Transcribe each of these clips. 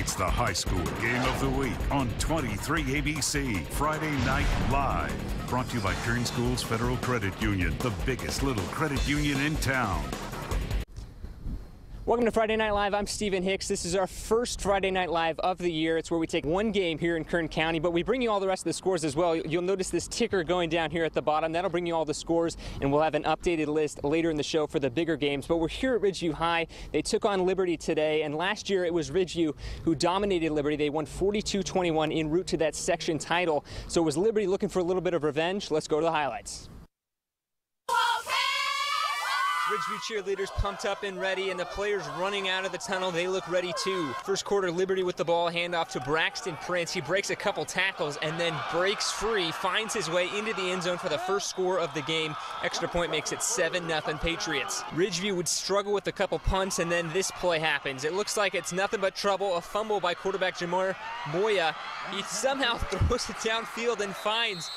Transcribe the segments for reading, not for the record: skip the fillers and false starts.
It's the high school game of the week on 23 ABC, Friday Night Live. Brought to you by Kern Schools Federal Credit Union, the biggest little credit union in town. Welcome to Friday Night Live. I'm Stephen Hicks. This is our first Friday Night Live of the year. It's where we take one game here in Kern County, but we bring you all the rest of the scores as well. You'll notice this ticker going down here at the bottom. That'll bring you all the scores, and we'll have an updated list later in the show for the bigger games. But we're here at Ridgeview High. They took on Liberty today, and last year it was Ridgeview who dominated Liberty. They won 42-21 en route to that section title. So was Liberty looking for a little bit of revenge? Let's go to the highlights. Ridgeview cheerleaders pumped up and ready, and the players running out of the tunnel, they look ready too. First quarter, Liberty with the ball, handoff to Braxton Prince. He breaks a couple tackles and then breaks free, finds his way into the end zone for the first score of the game. Extra point makes it 7-0 Patriots. Ridgeview would struggle with a couple punts, and then this play happens. It looks like it's nothing but trouble. A fumble by quarterback Jamar Moya. He somehow throws it downfield and finds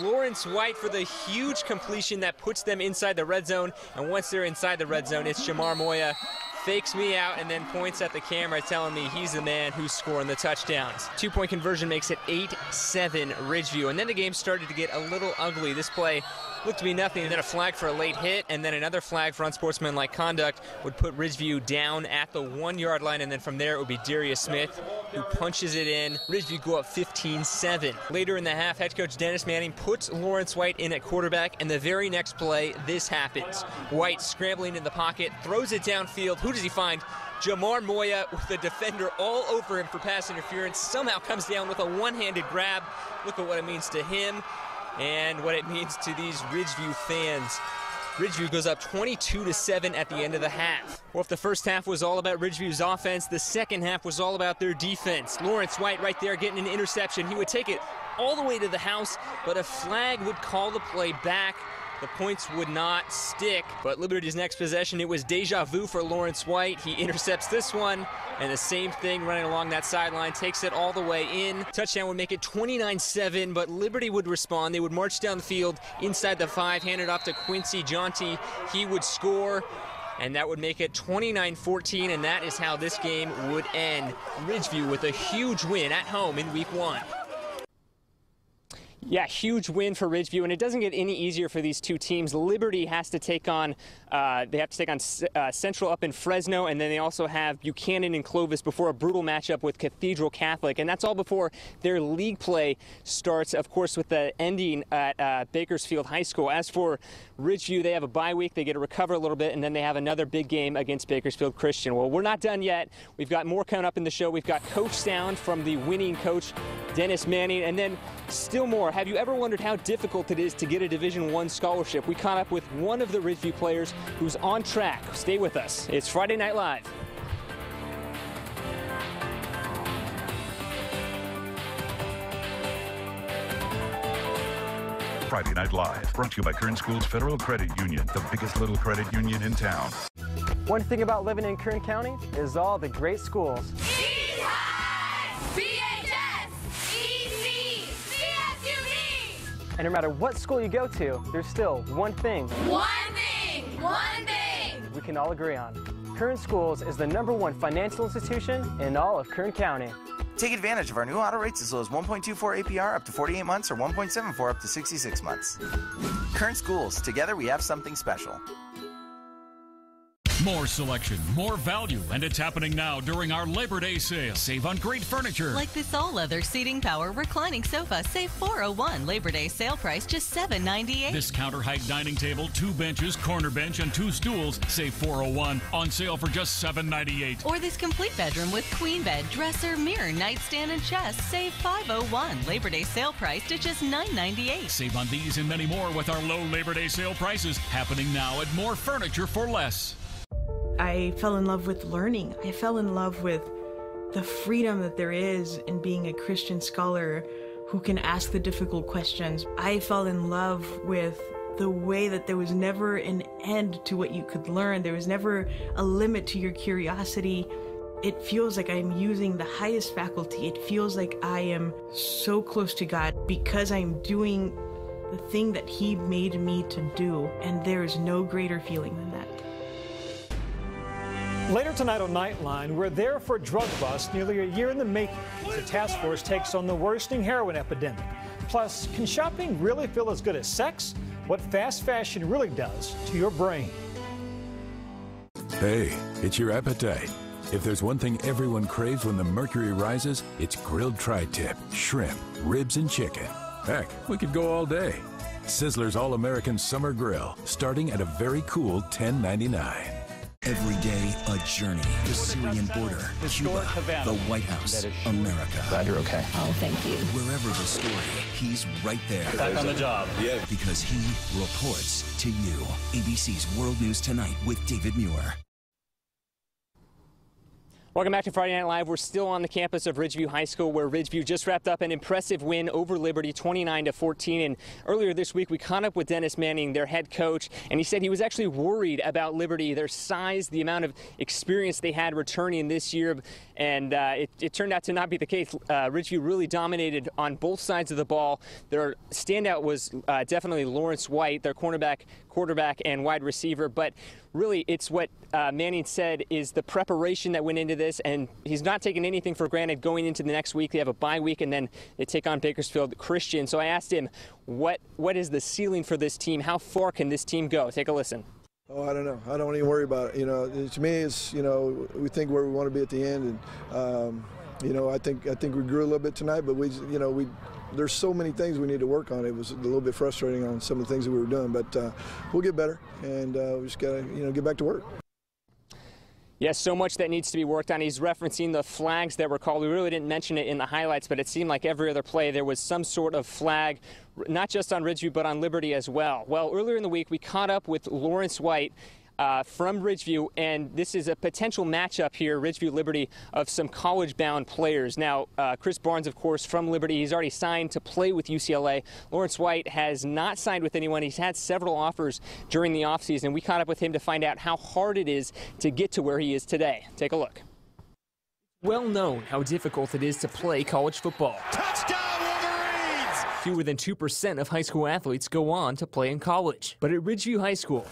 Lawrence White for the huge completion that puts them inside the red zone. And once they're inside the red zone, it's Jamar Moya fakes me out and then points at the camera telling me he's the man who's scoring the touchdowns. Two-point conversion makes it 8-7 Ridgeview. And then the game started to get a little ugly. This play looked to be nothing, and then a flag for a late hit, and then another flag for unsportsmanlike conduct would put Ridgeview down at the 1-yard line, and then from there it would be Darius Smith who punches it in. Ridgeview go up 15-7. Later in the half, head coach Dennis Manning puts Lawrence White in at quarterback, and the very next play, this happens. White scrambling in the pocket, throws it downfield. Who does he find? Jamar Moya with the defender all over him for pass interference. Somehow comes down with a one-handed grab. Look at what it means to him and what it means to these Ridgeview fans. Ridgeview goes up 22-7 at the end of the half. Well, if the first half was all about Ridgeview's offense, the second half was all about their defense. Lawrence White right there getting an interception. He would take it all the way to the house, but a flag would call the play back. The points would not stick, but Liberty's next possession, it was deja vu for Lawrence White. He intercepts this one, and the same thing running along that sideline, takes it all the way in. Touchdown would make it 29-7, but Liberty would respond. They would march down the field inside the 5, hand it off to Quincy Jaunty. He would score, and that would make it 29-14, and that is how this game would end. Ridgeview with a huge win at home in Week 1. Yeah, huge win for Ridgeview, and it doesn't get any easier for these two teams. Liberty has to take on Central up in Fresno, and then they also have Buchanan and Clovis before a brutal matchup with Cathedral Catholic, and that's all before their league play starts, of course, with the ending at Bakersfield High School. As for Ridgeview, they have a bye week. They get to recover a little bit, and then they have another big game against Bakersfield Christian. Well, we're not done yet. We've got more coming up in the show. We've got Coach Sound from the winning coach, Dennis Manning, and then still more. Have you ever wondered how difficult it is to get a Division I scholarship? We caught up with one of the Ridgeview players who's on track. Stay with us. It's Friday Night Live. Friday Night Live, brought to you by Kern Schools Federal Credit Union, the biggest little credit union in town. One thing about living in Kern County is all the great schools. And no matter what school you go to, there's still one thing we can all agree on. Kern Schools is the #1 financial institution in all of Kern County. Take advantage of our new auto rates as low as 1.24 APR up to 48 months or 1.74 up to 66 months. Kern Schools, together we have something special. More selection, more value, and it's happening now during our Labor Day sale. Save on great furniture. Like this all-leather seating power reclining sofa. Save $401. Labor Day sale price just $798. This counter-height dining table, 2 benches, corner bench, and 2 stools. Save $401. On sale for just $798. Or this complete bedroom with queen bed, dresser, mirror, nightstand, and chest. Save $501. Labor Day sale price to just $998. Save on these and many more with our low Labor Day sale prices. Happening now at More Furniture for Less. I fell in love with learning. I fell in love with the freedom that there is in being a Christian scholar who can ask the difficult questions. I fell in love with the way that there was never an end to what you could learn. There was never a limit to your curiosity. It feels like I'm using the highest faculty. It feels like I am so close to God because I'm doing the thing that He made me to do. And there is no greater feeling than that. Later tonight on Nightline, we're there for a drug bust nearly a year in the making as the task force takes on the worsening heroin epidemic. Plus, can shopping really feel as good as sex? What fast fashion really does to your brain. Hey, it's your appetite. If there's one thing everyone craves when the mercury rises, it's grilled tri-tip, shrimp, ribs, and chicken. Heck, we could go all day. Sizzler's All-American Summer Grill, starting at a very cool $10.99. Every day, a journey. The Syrian border, Cuba, the White House, America. Glad you're okay. Oh, thank you. Wherever the story, he's right there. Back on the job. Yeah. Because he reports to you. ABC's World News Tonight with David Muir. Welcome back to Friday Night Live. We're still on the campus of Ridgeview High School, where Ridgeview just wrapped up an impressive win over Liberty, 29-14. And earlier this week, we caught up with Dennis Manning, their head coach, and he said he was actually worried about Liberty, their size, the amount of experience they had returning this year. And it turned out to not be the case. Ridgeview really dominated on both sides of the ball. Their standout was definitely Lawrence White, their cornerback, quarterback, and wide receiver. But really, it's what Manning said is the preparation that went into this, and he's not taking anything for granted going into the next week. They have a bye week, and then they take on Bakersfield Christian. So I asked him, what is the ceiling for this team? How far can this team go? Take a listen. Oh, I don't know. I don't even worry about it. You know, to me, it's, you know, we think where we want to be at the end, and you know, I think we grew a little bit tonight, but there's so many things we need to work on. It was a little bit frustrating on some of the things that we were doing, but we'll get better, and we just got to, get back to work. Yes, so much that needs to be worked on. He's referencing the flags that were called. We really didn't mention it in the highlights, but it seemed like every other play there was some sort of flag, not just on Ridgeview, but on Liberty as well. Well, earlier in the week, we caught up with Lawrence White from Ridgeview, and this is a potential matchup here, Ridgeview-Liberty, of some college-bound players. Now, Chris Barnes, of course, from Liberty, he's already signed to play with UCLA. Lawrence White has not signed with anyone. He's had several offers during the offseason. We caught up with him to find out how hard it is to get to where he is today. Take a look. Well known how difficult it is to play college football. Touchdown! Fewer than 2% of high school athletes go on to play in college. But at Ridgeview High School,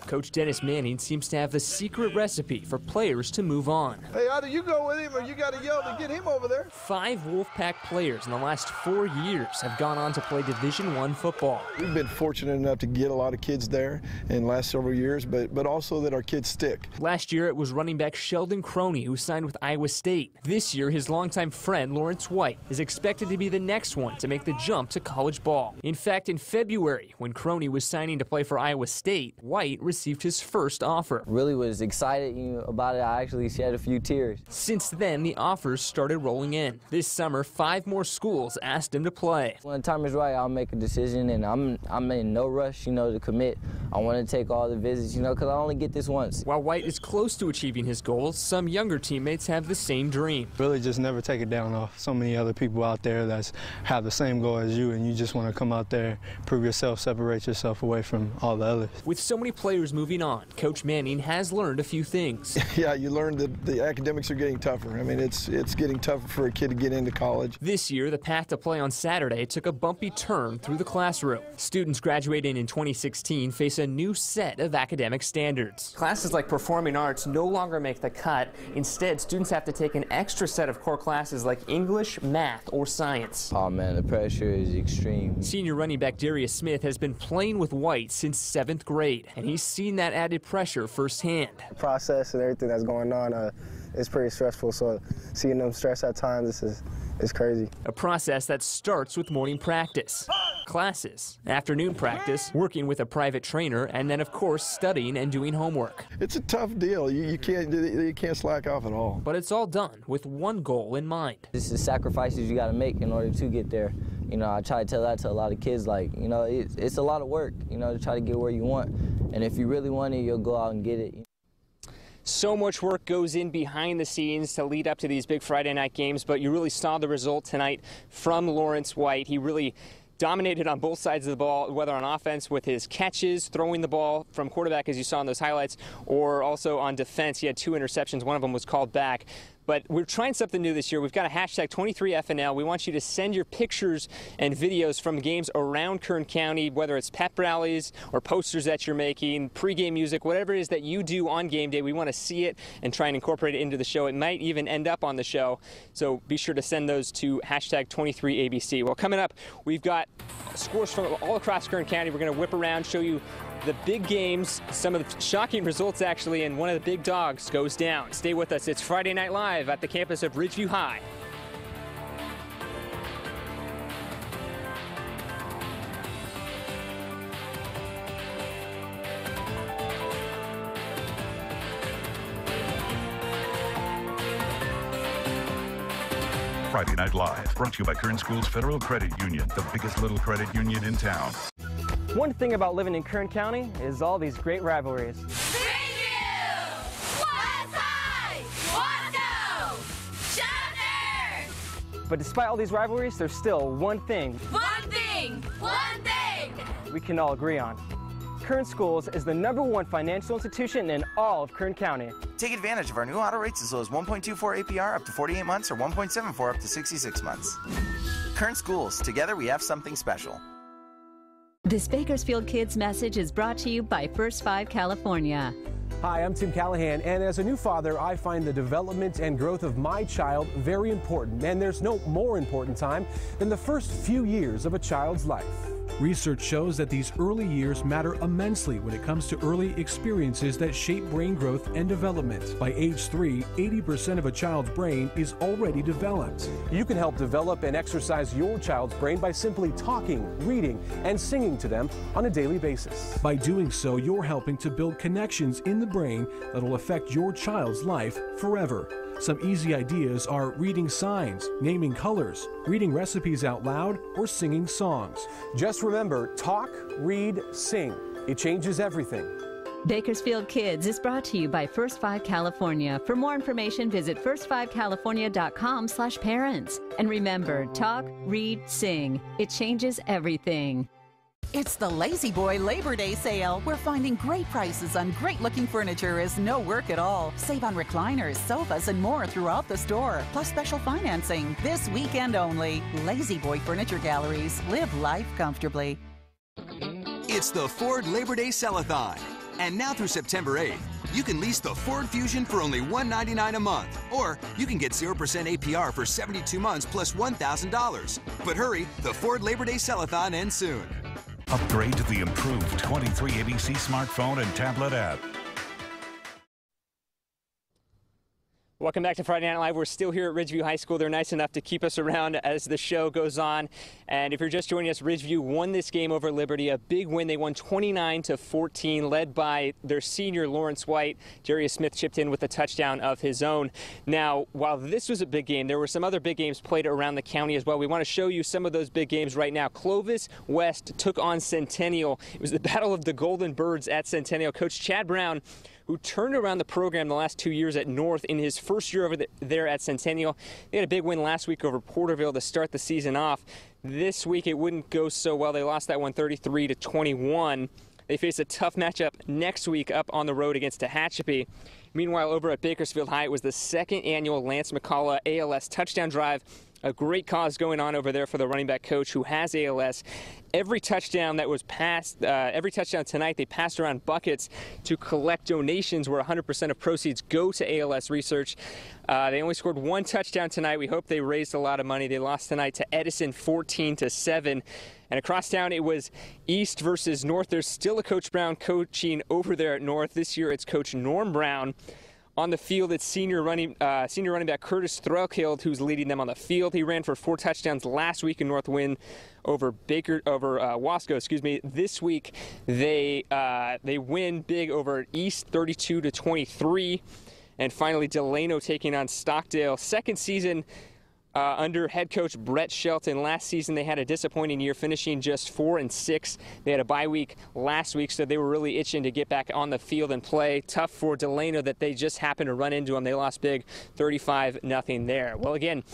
Coach Dennis Manning seems to have the secret recipe for players to move on. Hey, either you go with him or you got to yell to get him over there. 5 Wolfpack players in the last 4 years have gone on to play Division I football. We've been fortunate enough to get a lot of kids there in the last several years, but also that our kids stick. Last year, it was running back Sheldon Croney who signed with Iowa State. This year, his longtime friend Lawrence White is expected to be the next one to make the jump to college ball. In fact, in February, when Croney was signing to play for Iowa State, White received his first offer. Really was excited about it. I actually shed a few tears. Since then, the offers started rolling in. This summer, 5 more schools asked him to play. When the time is right, I'll make a decision, and I'm in no rush, to commit. I want to take all the visits, because I only get this once. While White is close to achieving his goals, some younger teammates have the same dream. Really just never take it down off so many other people out there that have the same goal as you, and you just want to come out there, prove yourself, separate yourself away from all the others. With so many players moving on, Coach Manning has learned a few things. Yeah, you learn that the academics are getting tougher. I mean, it's getting tougher for a kid to get into college. This year, the path to play on Saturday took a bumpy turn through the classroom. Students graduating in 2016 face a new set of academic standards. Classes like performing arts no longer make the cut. Instead, students have to take an extra set of core classes like English, math, or science. Oh man, the pressure is extreme. Senior running back Darius Smith has been playing with White since 7th grade, and he's seen that added pressure firsthand. The process and everything that's going on is pretty stressful, so seeing them stress at times is crazy. A process that starts with morning practice, classes, afternoon practice, working with a private trainer, and then, of course, studying and doing homework. It's a tough deal. You can't slack off at all. But it's all done with one goal in mind. This is sacrifices you got to make in order to get there. I try to tell that to a lot of kids, it's a lot of work, to try to get where you want. And if you really want it, you'll go out and get it. So much work goes in behind the scenes to lead up to these big Friday night games, but you really saw the result tonight from Lawrence White. He really dominated on both sides of the ball, whether on offense with his catches, throwing the ball from quarterback, as you saw in those highlights, or also on defense. He had 2 interceptions. One of them was called back. But we're trying something new this year. We've got a hashtag 23FNL. We want you to send your pictures and videos from games around Kern County, whether it's pep rallies or posters that you're making, pregame music, whatever it is that you do on game day. We want to see it and try and incorporate it into the show. It might even end up on the show. So be sure to send those to hashtag 23ABC. Well, coming up, we've got scores from all across Kern County. We're going to whip around, show you the big games, some of the shocking results actually, and one of the big dogs goes down. Stay with us. It's Friday Night Live at the campus of Ridgeview High. Friday Night Live, brought to you by Kern Schools Federal Credit Union, the biggest little credit union in town. One thing about living in Kern County is all these great rivalries. But despite all these rivalries, there's still one thing we can all agree on. Kern Schools is the #1 financial institution in all of Kern County. Take advantage of our new auto rates as low as 1.24 APR up to 48 months or 1.74 up to 66 months. Kern Schools, together we have something special. This Bakersfield Kids message is brought to you by First 5 California. Hi, I'm Tim Callahan, and as a new father, I find the development and growth of my child very important, and there's no more important time than the first few years of a child's life. Research shows that these early years matter immensely when it comes to early experiences that shape brain growth and development. By age 3, 80% of a child's brain is already developed. You can help develop and exercise your child's brain by simply talking, reading, and singing to them on a daily basis. By doing so, you're helping to build connections in the brain that will affect your child's life forever. Some easy ideas are reading signs, naming colors, reading recipes out loud, or singing songs. Just remember, talk, read, sing. It changes everything. Bakersfield Kids is brought to you by First 5 California. For more information, visit first5california.com/parents. And remember, talk, read, sing. It changes everything. It's the Lazy Boy Labor Day sale. We're finding great prices on great-looking furniture is no work at all. Save on recliners, sofas, and more throughout the store, plus special financing. This weekend only. Lazy Boy Furniture Galleries. Live life comfortably. It's the Ford Labor Day Sell-a-thon. And now through September 8th, you can lease the Ford Fusion for only $199 a month. Or you can get 0% APR for 72 months plus $1,000. But hurry, the Ford Labor Day Sell-a-thon ends soon. Upgrade to the improved 23ABC smartphone and tablet app. Welcome back to Friday Night Live. We're still here at Ridgeview High School. They're nice enough to keep us around as the show goes on. And if you're just joining us, Ridgeview won this game over Liberty. A big win. They won 29-14, led by their senior Lawrence White. Jarius Smith chipped in with a touchdown of his own. Now, while this was a big game, there were some other big games played around the county as well. We want to show you some of those big games right now. Clovis West took on Centennial. It was the Battle of the Golden Birds at Centennial. Coach Chad Brown, who turned around the program the last 2 years at North in his first year over there at Centennial. They had a big win last week over Porterville to start the season off. This week it wouldn't go so well. They lost that one 33-21. They face a tough matchup next week up on the road against Tehachapi. Meanwhile, over at Bakersfield High, it was the second annual Lance McCullough ALS touchdown drive. A great cause going on over there for the running back coach who has ALS. Every touchdown that was passed, every touchdown tonight, they passed around buckets to collect donations where 100% of proceeds go to ALS research. They only scored one touchdown tonight. We hope they raised a lot of money. They lost tonight to Edison 14-7. And across town, it was East versus North. There's still a Coach Brown coaching over there at North. This year, it's Coach Norm Brown. On the field, it's senior running back Curtis Threlkild who's leading them on the field. He ran for 4 touchdowns last week in North win over Wasco. This week they win big over East 32-23. And finally, Delano taking on Stockdale. Second season under head coach Brett Shelton. Last season they had a disappointing year, finishing just 4-6. They had a bye week last week, so they were really itching to get back on the field and play. Tough for Delano that they just happened to run into them. They lost big, 35-0 there. Well, again,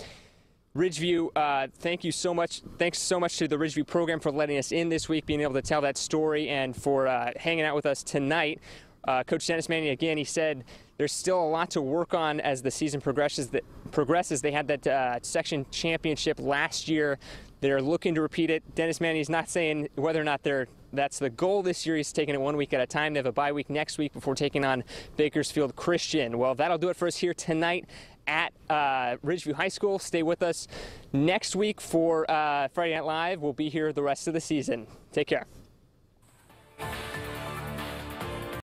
Ridgeview, thank you so much. Thanks so much to the Ridgeview program for letting us in this week, being able to tell that story, and for hanging out with us tonight. Coach Dennis Manning, again, he said there's still a lot to work on as the season progresses. They had that section championship last year. They're looking to repeat it. Dennis Manning is not saying whether or not that's the goal this year. He's taking it 1 week at a time. They have a bye week next week before taking on Bakersfield Christian. Well, that'll do it for us here tonight at Ridgeview High School. Stay with us next week for Friday Night Live. We'll be here the rest of the season. Take care.